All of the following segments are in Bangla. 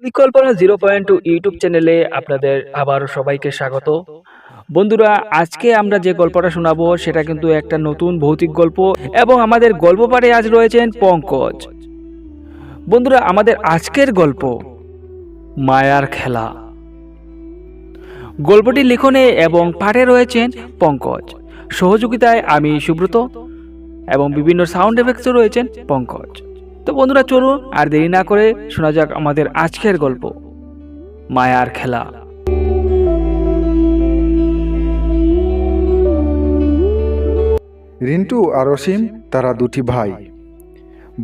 পরিকল্পনা 0.2 ইউটিউব চ্যানেলে আপনাদের আবারও সবাইকে স্বাগত। বন্ধুরা, আজকে আমরা যে গল্পটা শোনাবো সেটা কিন্তু একটা নতুন ভৌতিক গল্প এবং আমাদের গল্প পাঠে আজ রয়েছেন পঙ্কজ। বন্ধুরা, আমাদের আজকের গল্প মায়ার খেলা। গল্পটি লিখনে এবং পাঠে রয়েছেন পঙ্কজ, সহযোগিতায় আমি সুব্রত এবং বিভিন্ন সাউন্ড এফেক্টসও রয়েছেন পঙ্কজ। তো বন্ধুরা, চলুন আর দেরি না করে শোনা যাক আমাদের আজকের গল্প মায়ার খেলা। রিন্টু আর অসীম তারা দুটি ভাই।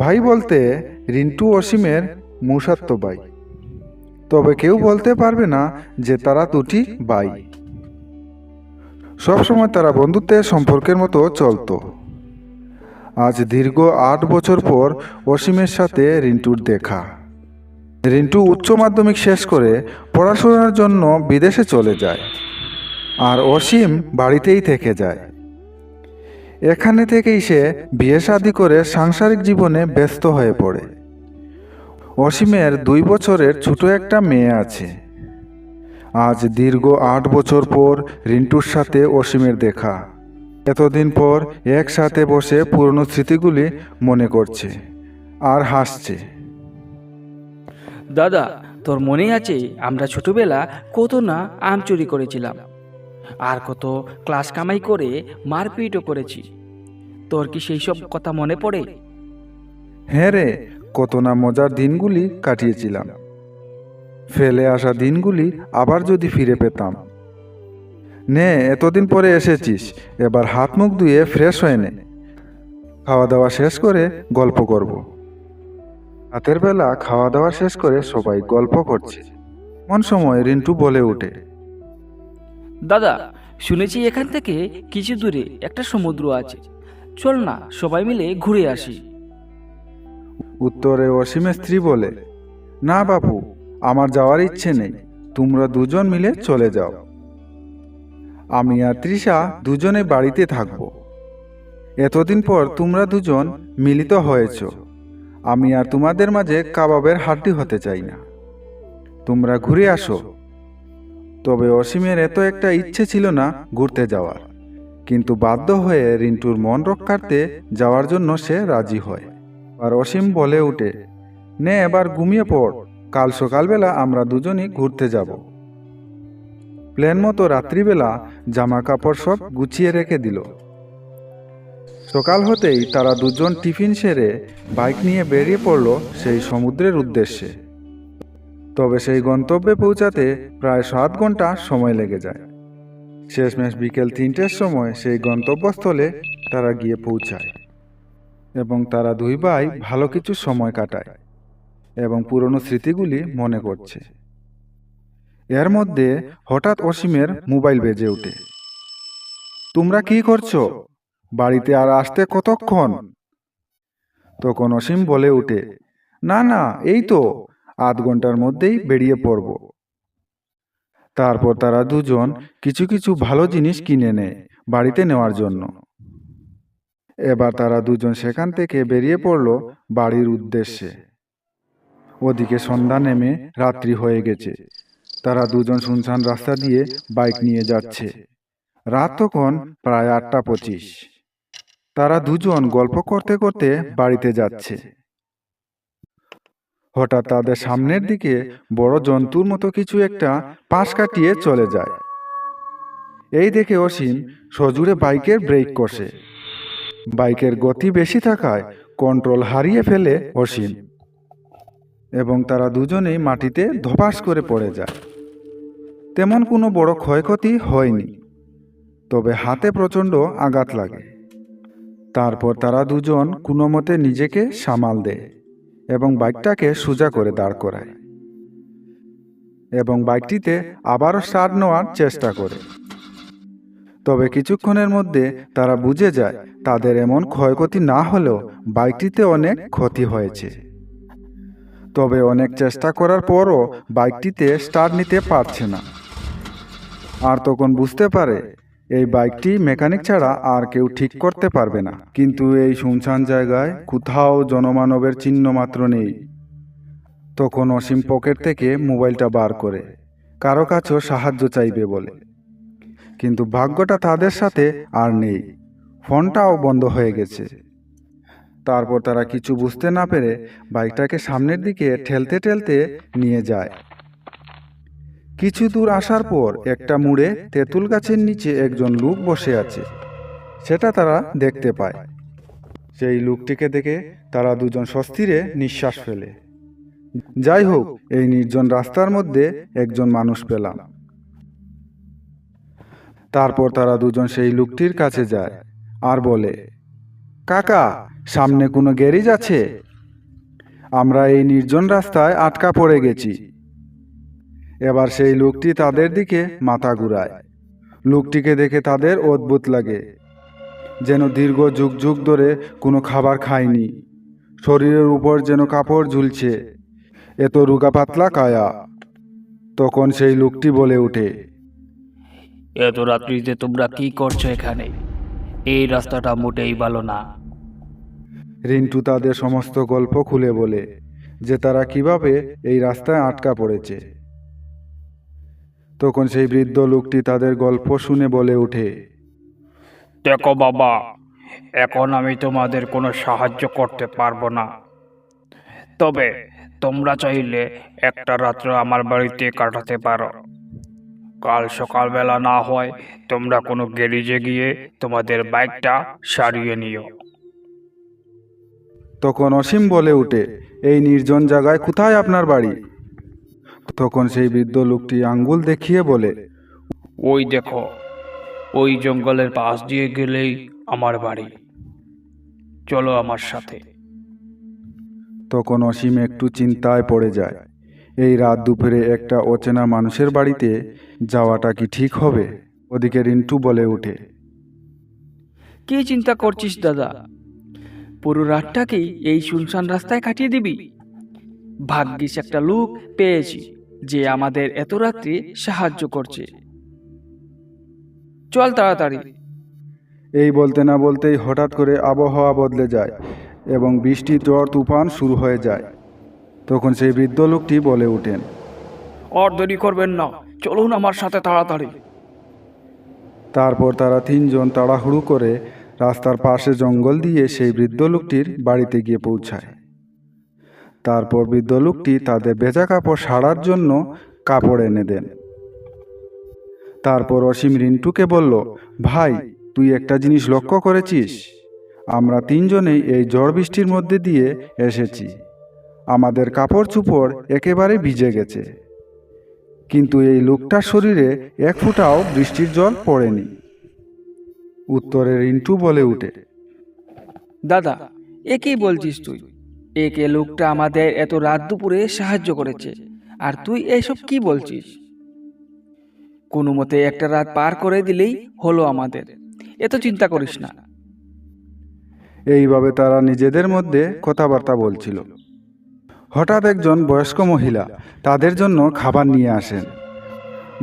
ভাই বলতে রিন্টু অসীমের মৌসাত্য ভাই, তবে কেউ বলতে পারবে না যে তারা দুটি ভাই। সবসময় তারা বন্ধুত্বের সম্পর্কের মতো চলতো। আজ দীর্ঘ 8 বছর পর অসীমের সাথে রিন্টুর দেখা। রিন্টু উচ্চ মাধ্যমিক শেষ করে পড়াশোনার জন্য বিদেশে চলে যায়, আর অসীম বাড়িতেই থেকে যায়। এখানে থেকেই সে বিয়ে শাদী করে সাংসারিক জীবনে ব্যস্ত হয়ে পড়ে। অসীমের 2 বছরের ছোট একটা মেয়ে আছে। আজ দীর্ঘ 8 বছর পর রিন্টুর সাথে অসীমের দেখা। এতদিন পর একসাথে বসে পুরনো স্মৃতিগুলি মনে করছে আর হাসছে। দাদা, তোর মনে আছে আমরা ছোটবেলা কত না আম চুরি করেছিলাম, আর কত ক্লাস কামাই করে মারপিটও করেছি। তোর কি সেই সব কথা মনে পড়ে? হ্যাঁ রে, কত না মজার দিনগুলি কাটিয়েছিলাম। ফেলে আসা দিনগুলি আবার যদি ফিরে পেতাম। নে, এতদিন পরে এসেছিস, এবার হাত মুখ ধুয়ে ফ্রেশ হয়ে নে। খাওয়া দাওয়া শেষ করে গল্প করব। রাতের বেলা খাওয়া দাওয়া শেষ করে সবাই গল্প করছে। এমন সময় রিন্টু বলে ওঠে, দাদা, শুনেছি এখান থেকে কিছু দূরে একটা সমুদ্র আছে, চল না সবাই মিলে ঘুরে আসি। উত্তরে অসীমের স্ত্রী বলে, না বাপু, আমার যাওয়ার ইচ্ছে নেই, তোমরা দুজন মিলে চলে যাও। আমি আর তৃষা দুজনে বাড়িতে থাকবো। এতদিন পর তোমরা দুজন মিলিত হয়েছ, আমি আর তোমাদের মাঝে কাবাবের হাড্ডি হতে চাই না। তোমরা ঘুরে আসো। তবে অসীমের এত একটা ইচ্ছে ছিল না ঘুরতে যাওয়ার, কিন্তু বাধ্য হয়ে রিন্টুর মন রক্ষার্থে যাওয়ার জন্য সে রাজি হয়। আর অসীম বলে ওঠে, নে এবার ঘুমিয়ে পড়, কাল সকালবেলা আমরা দুজনই ঘুরতে যাব। প্ল্যান মতো রাত্রিবেলা জামা কাপড় সব গুছিয়ে রেখে দিল। সকাল হতেই তারা দুজন টিফিন সেরে বাইক নিয়ে বেরিয়ে পড়ল সেই সমুদ্রের উদ্দেশ্যে। তবে সেই গন্তব্যে পৌঁছাতে প্রায় 7 ঘন্টা সময় লেগে যায়। শেষমেশ বিকেল 3টের সময় সেই গন্তব্যস্থলে তারা গিয়ে পৌঁছায় এবং তারা দুই ভাই ভালো কিছু সময় কাটায় এবং পুরনো স্মৃতিগুলি মনে করছে। এর মধ্যে হঠাৎ অসীমের মোবাইল বেজে ওঠে। তোমরা কি করছো? বাড়িতে আর আসতে কতক্ষণ? তখন অসীম বলে ওঠে, না না, এই তো 8 ঘন্টার মধ্যেই বেরিয়ে পড়ব। তারপর তারা দুজন কিছু কিছু ভালো জিনিস কিনে নেয় বাড়িতে নেওয়ার জন্য। এবার তারা দুজন সেখান থেকে বেরিয়ে পড়ল বাড়ির উদ্দেশ্যে। ওদিকে সন্ধ্যা নেমে রাত্রি হয়ে গেছে। তারা দুজন শুনশান রাস্তা দিয়ে বাইক নিয়ে যাচ্ছে। রাত তখন প্রায় 8টা 25। তারা দুজন গল্প করতে করতে বাড়িতে যাচ্ছে। হঠাৎ তাদের সামনের দিকে বড় জন্তুর মতো কিছু একটা পাশ কাটিয়ে চলে যায়। এই দেখে অসীম সজোরে বাইকের ব্রেক কষে। বাইকের গতি বেশি থাকায় কন্ট্রোল হারিয়ে ফেলে অসীম এবং তারা দুজনেই মাটিতে ধপাস করে পড়ে যায়। তেমন কোনো বড় ক্ষয়ক্ষতি হয়নি, তবে হাতে প্রচণ্ড আঘাত লাগে। তারপর তারা দুজন কোনো মতে নিজেকে সামাল দেয় এবং বাইকটাকে সোজা করে দাঁড় করায় এবং বাইকটিতে আবারও স্টার্ট নেওয়ার চেষ্টা করে। তবে কিছুক্ষণের মধ্যে তারা বুঝে যায় তাদের এমন ক্ষয়ক্ষতি না হলেও বাইকটিতে অনেক ক্ষতি হয়েছে। তবে অনেক চেষ্টা করার পরও বাইকটিতে স্টার্ট নিতে পারছে না। আর তখন বুঝতে পারে এই বাইকটি মেকানিক ছাড়া আর কেউ ঠিক করতে পারবে না। কিন্তু এই শুনশান জায়গায় কোথাও জনমানবের চিহ্ন মাত্র নেই। তখন অসীম পকেট থেকে মোবাইলটা বার করে কারো কাছেও সাহায্য চাইবে বলে, কিন্তু ভাগ্যটা তাদের সাথে আর নেই, ফোনটাও বন্ধ হয়ে গেছে। তারপর তারা কিছু বুঝতে না পেরে বাইকটাকে সামনের দিকে ঠেলতে ঠেলতে নিয়ে যায়। কিছু দূর আসার পর একটা মুড়ে তেঁতুল গাছের নিচে একজন লোক বসে আছে, সেটা তারা দেখতে পায়। সেই লোকটিকে দেখে তারা দুজন স্বস্তিরে নিঃশ্বাস ফেলে। যাই হোক, এই নির্জন রাস্তার মধ্যে একজন মানুষ পেলাম। তারপর তারা দুজন সেই লোকটির কাছে যায় আর বলে, কাকা, সামনে কোনো গ্যারেজ আছে? আমরা এই নির্জন রাস্তায় আটকা পড়ে গেছি। এবার সেই লোকটি তাদের দিকে মাথা ঘুরায়। লোকটিকে দেখে তাদের অদ্ভুত লাগে, যেন দীর্ঘ যুগ যুগ ধরে কোনো খাবার খায়নি, শরীরের উপর যেন কাপড় ঝুলছে, এত রোগা পাতলা কায়া। তখন সেই লোকটি বলে ওঠে, এত রাত্রিতে তোমরা কি করছো এখানে? এই রাস্তাটা মোটেই ভালো না। রিন্টু তাদের সমস্ত গল্প খুলে বলে যে তারা কিভাবে এই রাস্তায় আটকা পড়েছে। তখন সেই বৃদ্ধ লোকটি তাদের গল্প শুনে বলে ওঠে, দেখো বাবা, এখন আমি তোমাদের কোনো সাহায্য করতে পারবো না, তবে তোমরা চাইলে একটা রাত্র আমার বাড়িতে কাটাতে পারো। কাল সকালবেলা না হয় তোমরা কোনো গ্যারেজে গিয়ে তোমাদের বাইকটা সারিয়ে নিও। তখন অসীম বলে ওঠে, এই নির্জন জায়গায় কোথায় আপনার বাড়ি? তখন সেই বৃদ্ধ লোকটি আঙ্গুল দেখিয়ে বলে, ওই দেখো, ওই জঙ্গলের পাশ দিয়ে গেলেই আমার বাড়ি, চলো আমার সাথে। তখন অসীম একটু চিন্তায় পড়ে যায়। এই রাত দুপুরে একটা অচেনা মানুষের বাড়িতে যাওয়াটা কি ঠিক হবে? ওদিকে রিন্টু বলে ওঠে, কি চিন্তা করছিস দাদা? পুরো রাতটা কি এই শুনশান রাস্তায় কাটিয়ে দিবি? ভাগ্যিস একটা লোক পেয়েছি যে আমাদের এত রাত্রি সাহায্য করছে। চল তাড়াতাড়ি। এই বলতে না বলতেই হঠাৎ করে আবহাওয়া বদলে যায় এবং বৃষ্টি, ঝড়, তুফান শুরু হয়ে যায়। তখন সেই বৃদ্ধ লোকটি বলে ওঠেন, আর দেরি করবেন না, চলুন আমার সাথে তাড়াতাড়ি। তারপর তারা তিনজন তাড়াহুড়ো করে রাস্তার পাশে জঙ্গল দিয়ে সেই বৃদ্ধ লোকটির বাড়িতে গিয়ে পৌঁছায়। তারপর বৃদ্ধ লোকটি তাদের ভেজা কাপড় সারার জন্য কাপড় এনে দেন। তারপর অসীম রিন্টুকে বলল, ভাই, তুই একটা জিনিস লক্ষ্য করেছিস? আমরা তিনজনেই এই ঝড় বৃষ্টির মধ্যে দিয়ে এসেছি। আমাদের কাপড় চোপড় একেবারে ভিজে গেছে, কিন্তু এই লোকটার শরীরে এক ফোঁটাও বৃষ্টির জল পড়েনি। উত্তরে রিন্টু বলে ওঠে, দাদা, এ কি বলছিস তুই? একে লোকটা আমাদের এত রাত দুপুরে সাহায্য করেছে, আর তুই এসব কি বলছিস? কোনো মতে একটা রাত পার করে দিলেই হলো আমাদের, এত চিন্তা করিস না। এইভাবে তারা নিজেদের মধ্যে কথাবার্তা বলছিল। হঠাৎ একজন বয়স্ক মহিলা তাদের জন্য খাবার নিয়ে আসেন।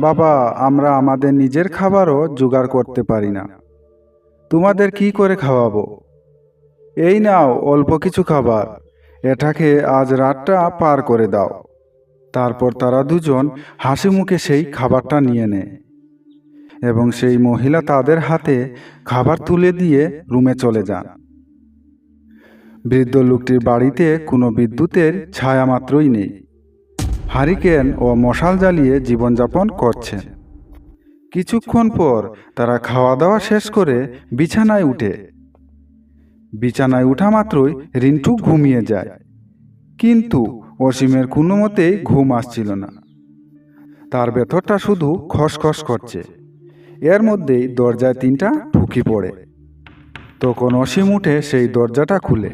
বাবা, আমরা আমাদের নিজের খাবারও জোগাড় করতে পারি না, তোমাদের কি করে খাওয়াবো? এই নাও অল্প কিছু খাবার, এটাকে আজ রাতটা পার করে দাও। তারপর তারা দুজন হাসি মুখে সেই খাবারটা নিয়ে নেয় এবং সেই মহিলা তাদের হাতে খাবার তুলে দিয়ে রুমে চলে যান। বৃদ্ধ লোকটির বাড়িতে কোনো বিদ্যুতের ছায়া মাত্রই নেই। হারিকেন ও মশাল জ্বালিয়ে জীবনযাপন করছেন। কিছুক্ষণ পর তারা খাওয়া দাওয়া শেষ করে বিছানায় উঠে। বিছানায় উঠা মাত্রই রিন্টু ঘুমিয়ে যায়, কিন্তু অসীমের কোনো মতেই ঘুম আসছিল না। তার ভেতরটা শুধু খসখস করছে। এর মধ্যেই দরজায় 3টা ঠুকি পড়ে। তখন অসীম উঠে সেই দরজাটা খুলে।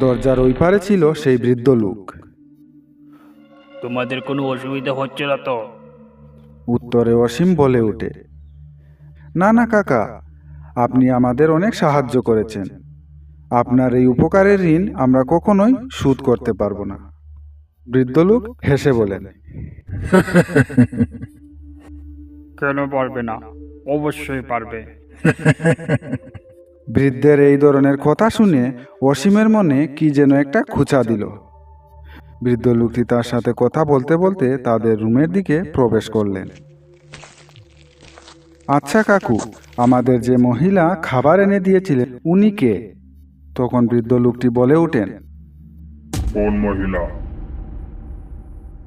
দরজার ওই পারে ছিল সেই বৃদ্ধ লোক। তোমাদের কোনো অসুবিধা হচ্ছে না তো? উত্তরে অসীম বলে ওঠে, না না কাকা, আপনি আমাদের অনেক সাহায্য করেছেন। আপনার এই উপকারের ঋণ আমরা কখনোই শোধ করতে পারবো না। বৃদ্ধ লোক হেসে বলেন, কেন পারবে না? অবশ্যই পারবে। বৃদ্ধের এই ধরনের কথা শুনে অসীমের মনে কি যেন একটা খোঁচা দিল। বৃদ্ধ লোকটি তার সাথে কথা বলতে বলতে তাদের রুমের দিকে প্রবেশ করলেন। আচ্ছা কাকু, আমাদের যে মহিলা খাবার এনে দিয়েছিলেন উনি কে? তখন বৃদ্ধ লোকটি বলে ওঠেন। কোন মহিলা?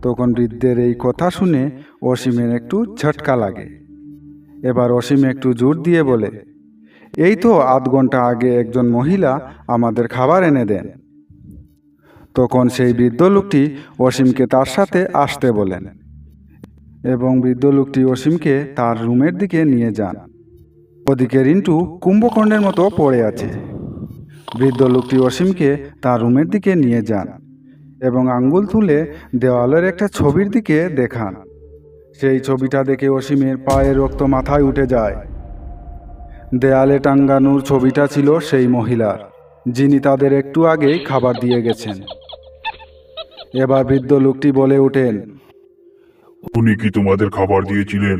তখন বৃদ্ধের এই কথা শুনে অসীমের একটু ঝটকা লাগে। এবার অসীম একটু জোর দিয়ে বলে, এই তো আধ ঘন্টা আগে একজন মহিলা আমাদের খাবার এনে দেন। তখন সেই বৃদ্ধ লোকটি অসীমকে তার সাথে আসতে বলেন এবং বৃদ্ধ লোকটি অসীমকে তার রুমের দিকে নিয়ে যান। ওদিকে রিন্টু কুম্ভকর্ণের মতো পড়ে আছে। বৃদ্ধ লোকটি অসীমকে তার রুমের দিকে নিয়ে যান এবং আঙ্গুল তুলে দেওয়ালের একটা ছবির দিকে দেখান। সেই ছবিটা দেখে অসীমের পায়ের রক্ত মাথায় উঠে যায়। দেয়ালে টাঙ্গানোর ছবিটা ছিল সেই মহিলার, যিনি তাদের একটু আগেই খাবার দিয়ে গেছেন। এবার বৃদ্ধ লোকটি বলে ওঠেন, উনি কি তোমাদের খাবার দিয়েছিলেন?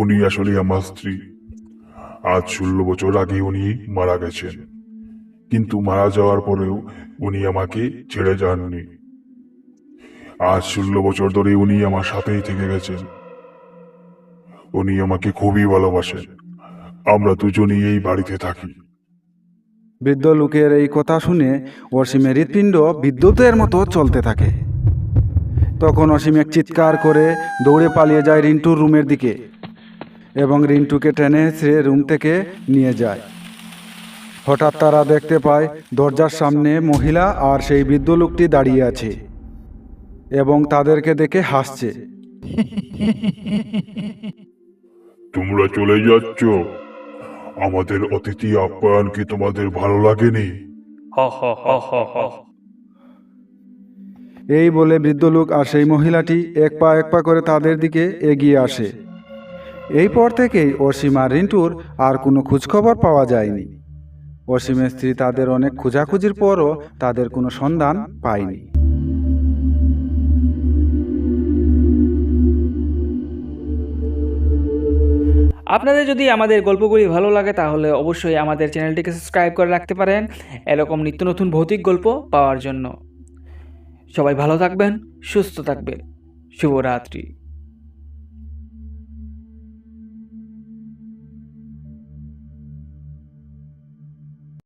উনি আসলে আমার স্ত্রী। আজ 16 বছর আগে উনি মারা গেছেন, কিন্তু মারা যাওয়ার পরেও উনি আমাকে ছেড়ে যাননি। আজ 16 বছর ধরে উনি আমার সাথেই থেকে গেছেন। উনি আমাকে খুবই ভালোবাসেন। আমরা দুজনেই এই বাড়িতে থাকি। বৃদ্ধ লোকের এই কথা শুনে অসীমের হৃৎপিণ্ড বিদ্যুতের মতো চলতে থাকে। তখন অসীম এক চিৎকার করে দৌড়ে পালিয়ে যায় রিন্টুর রুমের দিকে এবং রিন্টুকে টেনে হেঁচড়ে রুম থেকে নিয়ে যায়। হঠাৎ তারা দেখতে পায় দরজার সামনে মহিলা আর সেই বৃদ্ধ লোকটি দাঁড়িয়ে আছে এবং তাদেরকে দেখে হাসছে। তোমরা চলে যাচ্ছ? আমাদের অতিথি আপ্যায়ন কি তোমাদের ভালো লাগেনি? এই বলে বৃদ্ধ লোক আর সেই মহিলাটি এক পা করে তাদের দিকে এগিয়ে আসে। এই পর থেকেই অসীম আর রিন্টুর আর কোনো খোঁজখবর পাওয়া যায়নি। অসীমের স্ত্রী তাদের অনেক খোঁজাখুঁজির পরও তাদের কোনো সন্ধান পায়নি। আপনাদের যদি আমাদের গল্পগুলি ভালো লাগে তাহলে অবশ্যই আমাদের চ্যানেলটিকে সাবস্ক্রাইব করে রাখতে পারেন এরকম নিত্য নতুন ভৌতিক গল্প পাওয়ার জন্য। সবাই ভালো থাকবেন, সুস্থ থাকবেন। শুভরাত্রি।